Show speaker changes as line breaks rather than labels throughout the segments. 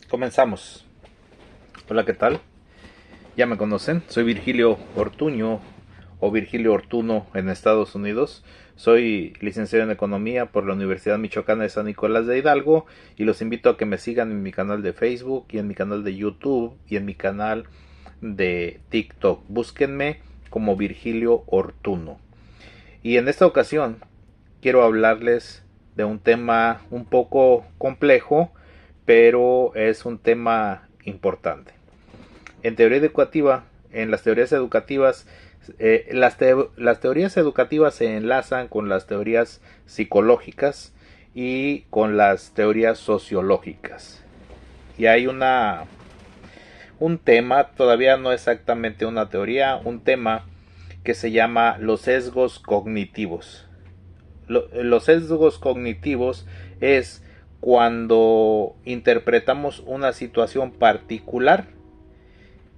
Comenzamos. Hola, ¿qué tal? Ya me conocen, soy Virgilio Ortuño o Virgilio Ortuno en Estados Unidos. Soy licenciado en Economía por la Universidad Michoacana de San Nicolás de Hidalgo y los invito a que me sigan en mi canal de Facebook y en mi canal de YouTube y en mi canal de TikTok. Búsquenme como Virgilio Ortuno. Y en esta ocasión quiero hablarles de un tema un poco complejo, pero es un tema importante. En teoría educativa, en las teorías educativas, las teorías educativas se enlazan con las teorías psicológicas y con las teorías sociológicas. Y hay un tema, todavía no exactamente una teoría, un tema que se llama los sesgos cognitivos. Los sesgos cognitivos es cuando interpretamos una situación particular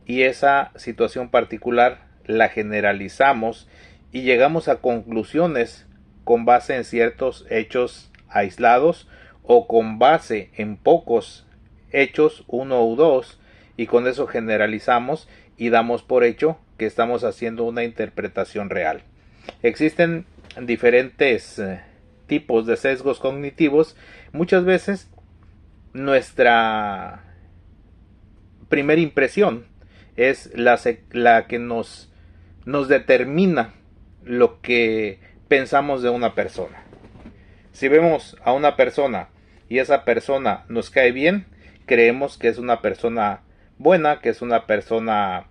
y esa situación particular la generalizamos y llegamos a conclusiones con base en ciertos hechos aislados o con base en pocos hechos, uno o dos, y con eso generalizamos y damos por hecho que estamos haciendo una interpretación real. Existen diferentes tipos de sesgos cognitivos. Muchas veces nuestra primera impresión es la que nos determina lo que pensamos de una persona. Si vemos a una persona y esa persona nos cae bien, creemos que es una persona buena, que es una persona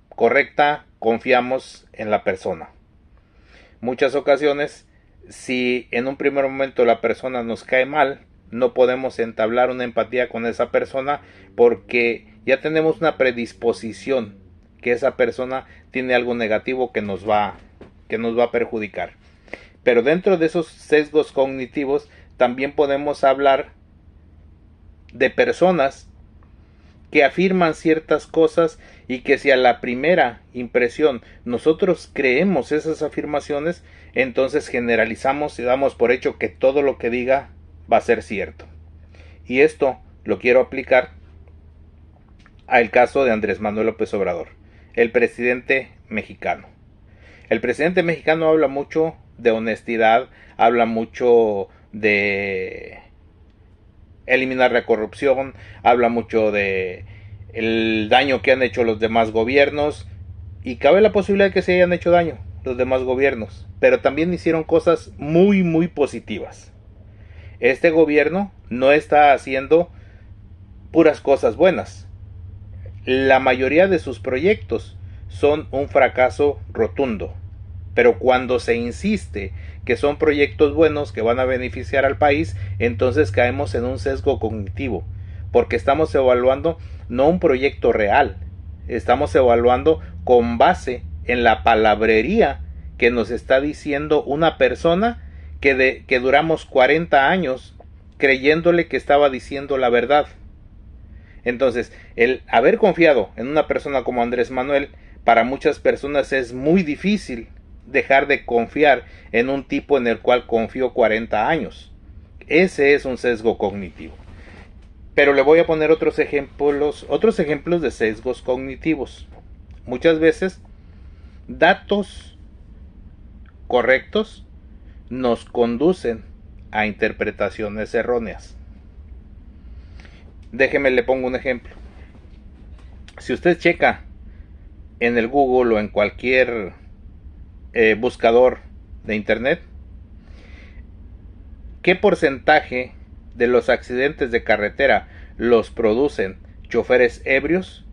correcta, confiamos en la persona. Muchas ocasiones, si en un primer momento la persona nos cae mal, no podemos entablar una empatía con esa persona porque ya tenemos una predisposición que esa persona tiene algo negativo que nos va a perjudicar. Pero dentro de esos sesgos cognitivos también podemos hablar de personas que afirman ciertas cosas y que si a la primera impresión nosotros creemos esas afirmaciones, entonces generalizamos y damos por hecho que todo lo que diga va a ser cierto. Y esto lo quiero aplicar al caso de Andrés Manuel López Obrador, el presidente mexicano. El presidente mexicano habla mucho de honestidad, habla mucho de eliminar la corrupción, habla mucho de el daño que han hecho los demás gobiernos y cabe la posibilidad de que se hayan hecho daño los demás gobiernos, pero también hicieron cosas muy positivas. Este gobierno no está haciendo puras cosas buenas. La mayoría de sus proyectos son un fracaso rotundo. Pero cuando se insiste que son proyectos buenos que van a beneficiar al país, entonces caemos en un sesgo cognitivo, porque estamos evaluando no un proyecto real, estamos evaluando con base en la palabrería que nos está diciendo una persona que duramos 40 años creyéndole que estaba diciendo la verdad. Entonces, el haber confiado en una persona como Andrés Manuel, para muchas personas es muy difícil dejar de confiar en un tipo en el cual confió 40 años. Ese es un sesgo cognitivo. Pero le voy a poner otros ejemplos de sesgos cognitivos. Muchas veces, datos correctos nos conducen a interpretaciones erróneas. Déjeme le pongo un ejemplo. Si usted checa en el Google o en cualquier buscador de internet, ¿qué porcentaje de los accidentes de carretera los producen choferes ebrios?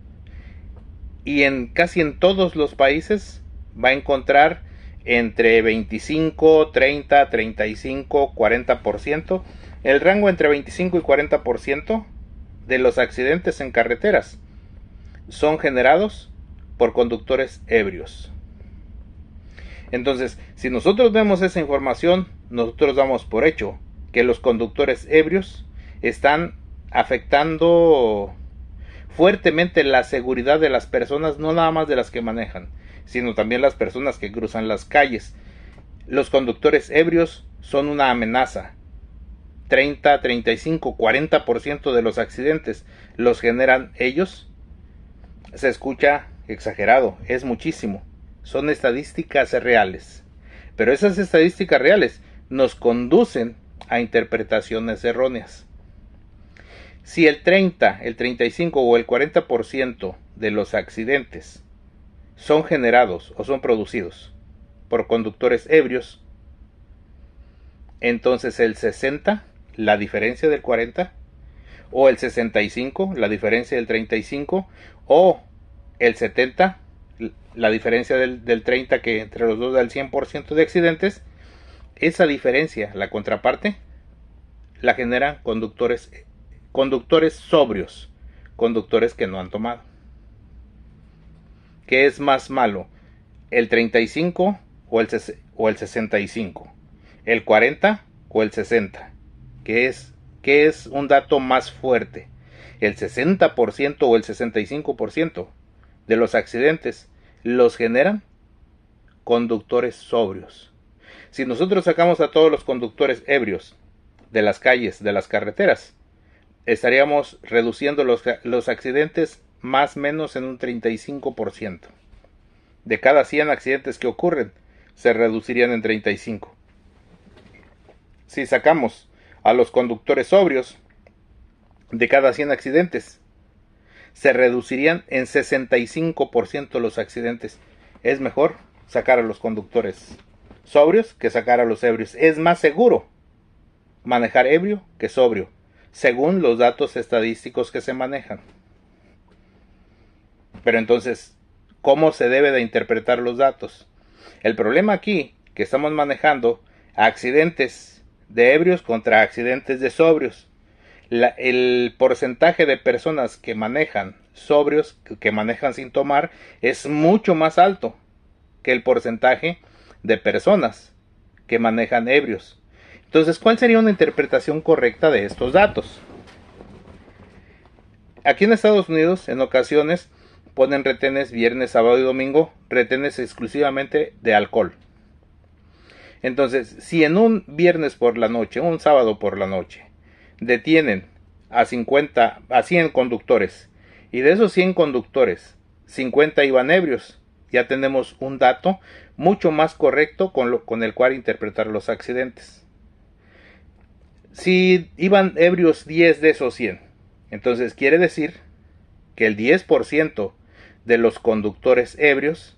Y casi en todos los países va a encontrar entre 25, 30, 35, 40%, el rango entre 25 y 40% de los accidentes en carreteras son generados por conductores ebrios. Entonces, si nosotros vemos esa información, nosotros damos por hecho que los conductores ebrios están afectando fuertemente la seguridad de las personas, no nada más de las que manejan, sino también las personas que cruzan las calles. Los conductores ebrios son una amenaza 30, 35, 40% de los accidentes los generan ellos, se escucha exagerado, es muchísimo. Son estadísticas reales. Pero esas estadísticas reales nos conducen a interpretaciones erróneas. Si el 30, el 35 o el 40% de los accidentes son generados o son producidos por conductores ebrios, entonces el 60, la diferencia del 40, o el 65, la diferencia del 35, o el 70, la diferencia del 30, que entre los dos da el 100% de accidentes, esa diferencia, la contraparte, la generan conductores sobrios, conductores que no han tomado. ¿Qué es más malo? ¿El 35 o el 65? ¿El 40 o el 60? ¿Qué es un dato más fuerte? ¿El 60% o el 65% de los accidentes los generan conductores sobrios? Si nosotros sacamos a todos los conductores ebrios de las calles, de las carreteras, estaríamos reduciendo los accidentes más o menos en un 35%. De cada 100 accidentes que ocurren, se reducirían en 35. Si sacamos a los conductores sobrios, de cada 100 accidentes, se reducirían en 65% los accidentes. Es mejor sacar a los conductores sobrios que sacar a los ebrios. Es más seguro manejar ebrio que sobrio, según los datos estadísticos que se manejan. Pero entonces, ¿cómo se debe de interpretar los datos? El problema aquí, que estamos manejando accidentes de ebrios contra accidentes de sobrios. El porcentaje de personas que manejan sobrios, que manejan sin tomar, es mucho más alto que el porcentaje de personas que manejan ebrios. Entonces, ¿cuál sería una interpretación correcta de estos datos? Aquí en Estados Unidos, en ocasiones, ponen retenes viernes, sábado y domingo, retenes exclusivamente de alcohol. Entonces, si en un viernes por la noche, un sábado por la noche, detienen a 100 conductores, y de esos 100 conductores, 50 iban ebrios, ya tenemos un dato mucho más correcto con el cual interpretar los accidentes. Si iban ebrios 10 de esos 100, entonces quiere decir que el 10% de los conductores ebrios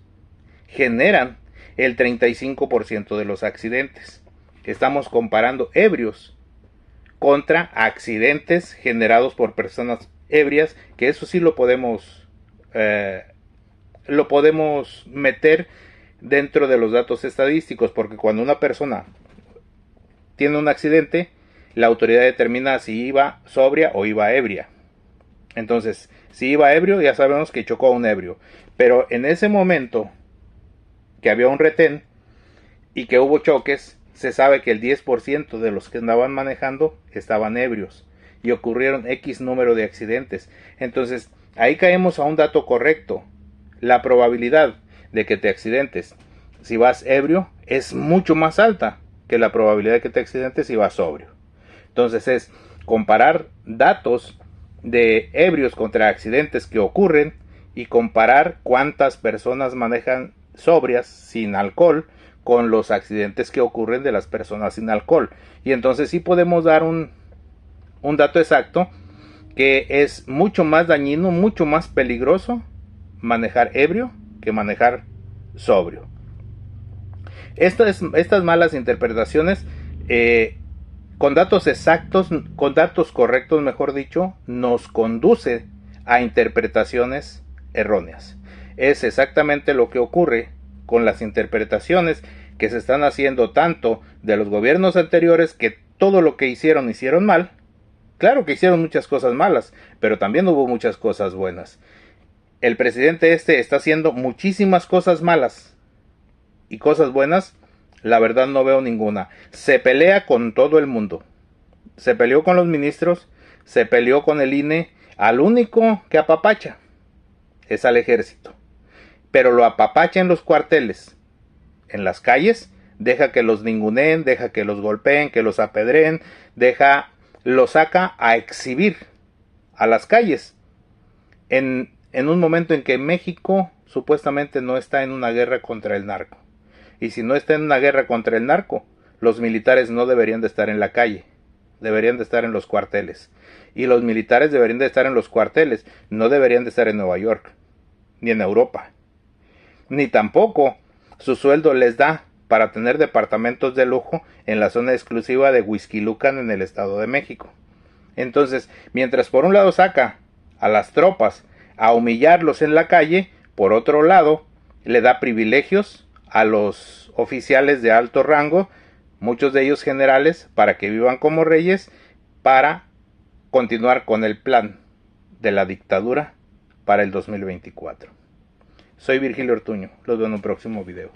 generan el 35% de los accidentes. Estamos comparando ebrios contra accidentes generados por personas ebrias, que eso sí lo podemos meter dentro de los datos estadísticos, porque cuando una persona tiene un accidente, la autoridad determina si iba sobria o iba ebria. Entonces, si iba ebrio, ya sabemos que chocó a un ebrio, pero en ese momento que había un retén y que hubo choques, se sabe que el 10% de los que andaban manejando estaban ebrios y ocurrieron X número de accidentes. Entonces, ahí caemos a un dato correcto. La probabilidad de que te accidentes si vas ebrio es mucho más alta que la probabilidad de que te accidentes si vas sobrio. Entonces es comparar datos de ebrios contra accidentes que ocurren y comparar cuántas personas manejan sobrias sin alcohol con los accidentes que ocurren de las personas sin alcohol. Y entonces sí podemos dar un dato exacto que es mucho más dañino, mucho más peligroso manejar ebrio que manejar sobrio. Estas malas interpretaciones, con datos exactos, con datos correctos, mejor dicho, nos conduce a interpretaciones erróneas. Es exactamente lo que ocurre con las interpretaciones que se están haciendo tanto de los gobiernos anteriores, que todo lo que hicieron mal. Claro que hicieron muchas cosas malas, pero también hubo muchas cosas buenas. El presidente está haciendo muchísimas cosas malas y cosas buenas, la verdad no veo ninguna. Se pelea con todo el mundo. Se peleó con los ministros, se peleó con el INE. Al único que apapacha es al ejército. Pero lo apapacha en los cuarteles. En las calles deja que los ninguneen, deja que los golpeen, que los apedreen, los saca a exhibir a las calles. En un momento en que México supuestamente no está en una guerra contra el narco. Y si no está en una guerra contra el narco, los militares no deberían de estar en la calle, deberían de estar en los cuarteles. Y los militares deberían de estar en los cuarteles, no deberían de estar en Nueva York, ni en Europa. Ni tampoco su sueldo les da para tener departamentos de lujo en la zona exclusiva de Huixquilucan en el Estado de México. Entonces, mientras por un lado saca a las tropas a humillarlos en la calle, por otro lado le da privilegios a los oficiales de alto rango, muchos de ellos generales, para que vivan como reyes, para continuar con el plan de la dictadura para el 2024. Soy Virgilio Ortuño, los veo en un próximo video.